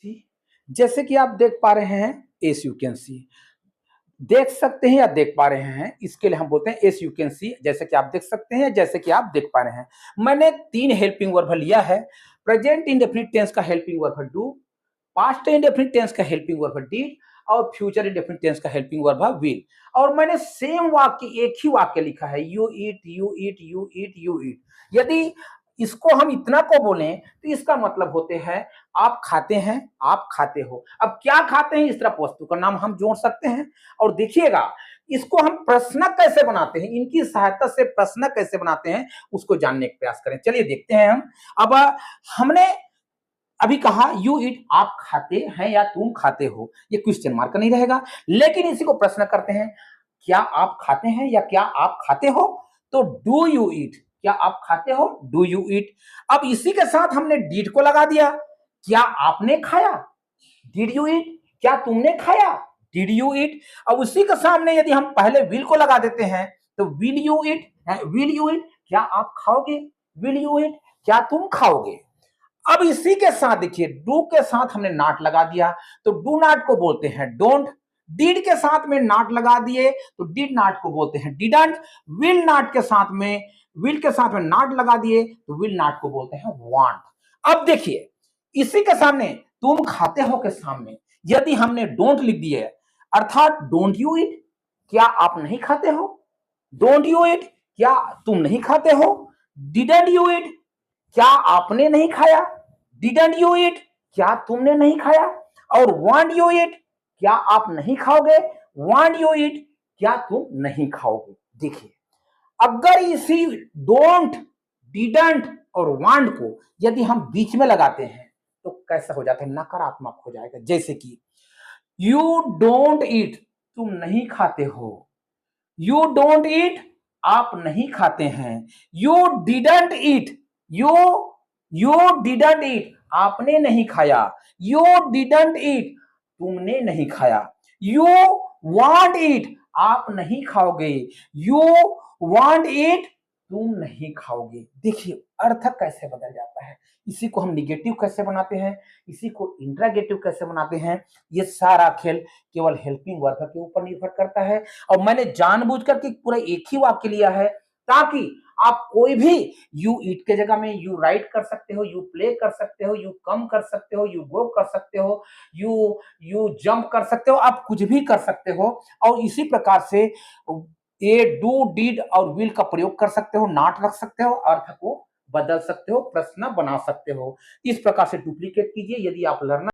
सी, जैसे कि आप देख पा रहे हैं एस यू कैन सी, देख सकते हैं या देख पा रहे हैं, इसके लिए हम बोलते हैं एस यू कैन सी, जैसे कि आप देख सकते हैं, जैसे कि आप देख पा रहे हैं। मैंने 3 हेल्पिंग वर्ब लिया है। प्रेजेंट इंडेफिनिट टेंस का helping verb do, past indefinite tense का हेल्पिंग वर्ब डिड और फ्यूचर इंडेफिनिट टेंस का हेल्पिंग वर्ब विल। और मैंने सेम वाक्य, एक ही वाक्य लिखा है, you eat you eat you eat you eat. यदि इसको हम इतना को बोलें तो इसका मतलब होते हैं आप खाते हैं, आप खाते हो। अब क्या खाते हैं, इस तरफ वस्तु का नाम हम जोड़ सकते हैं। और देखिएगा इसको हम प्रश्न कैसे बनाते हैं, इनकी सहायता से प्रश्न कैसे बनाते हैं उसको जानने का प्रयास करें। चलिए देखते हैं हम। अब हमने अभी कहा यू ईट, आप खाते हैं या तुम खाते हो, ये क्वेश्चन मार्क नहीं रहेगा। लेकिन इसी को प्रश्न करते हैं, क्या आप खाते हैं या क्या आप खाते हो, तो डू यू ईट, क्या आप खाते हो, डू यू ईट। अब इसी के साथ हमने डीड को लगा दिया, क्या आपने खाया, डिड यू ईट, क्या तुमने खाया, डिड यू ईट। अब उसी के सामने यदि हम पहले विल को लगा देते हैं तो will you eat, will you eat, क्या आप खाओगे, विल यू ईट, क्या तुम खाओगे। अब इसी के साथ देखिए डू के साथ हमने नॉट लगा दिया, तो डू नॉट को बोलते हैं डोंट। डिड के साथ में नॉट लगा दिए तो डिड नॉट को बोलते हैं डिडंट। विल नॉट के साथ में, विल के साथ में नॉट लगा दिए तो विल नॉट को बोलते हैं वांट। अब देखिए इसी के सामने तुम खाते हो के सामने यदि हमने डोंट लिख दिए, अर्थात डोंट यू ईट, क्या आप नहीं खाते हो, डोंट यू ईट, क्या तुम नहीं खाते हो, डिडंट यू ईट, क्या आपने नहीं खाया, डिडंट यू ईट, क्या तुमने नहीं खाया। और वांट यू ईट, क्या आप नहीं खाओगे, वांट यू ईट, क्या तुम नहीं खाओगे। देखिए अगर इसी डोंट, डिडंट और वांट को यदि हम बीच में लगाते हैं तो कैसा हो जाता है, नकारात्मक हो जाएगा। जैसे कि यू डोंट ईट, तुम नहीं खाते हो, यू डोंट ईट, आप नहीं खाते हैं, you didn't eat, you you didn't eat, आपने नहीं खाया, यू डिडंट ईट, तुमने नहीं खाया, यू वांट ईट, आप नहीं खाओगे, यू वांट ईट, तुम नहीं खाओगे। देखिए अर्थ कैसे बदल जाता है। इसी को हम निगेटिव कैसे बनाते हैं, इसी को इंट्रागेटिव कैसे बनाते हैं, ये सारा खेल केवल हेल्पिंग वर्ब के ऊपर निर्भर करता है। और मैंने जानबूझकर के पूरा एक ही वाक्य लिया है ताकि आप कोई भी यू ईट के जगह में यू राइट कर सकते हो, यू प्ले कर सकते हो, यू कम कर सकते हो, यू गो कर सकते हो, यू जंप कर सकते हो, आप कुछ भी कर सकते हो। और इसी प्रकार से ए डू डिड और विल का प्रयोग कर सकते हो, नॉट रख सकते हो, अर्थ को बदल सकते हो, प्रश्न बना सकते हो। इस प्रकार से डुप्लीकेट कीजिए। यदि आप लर्नर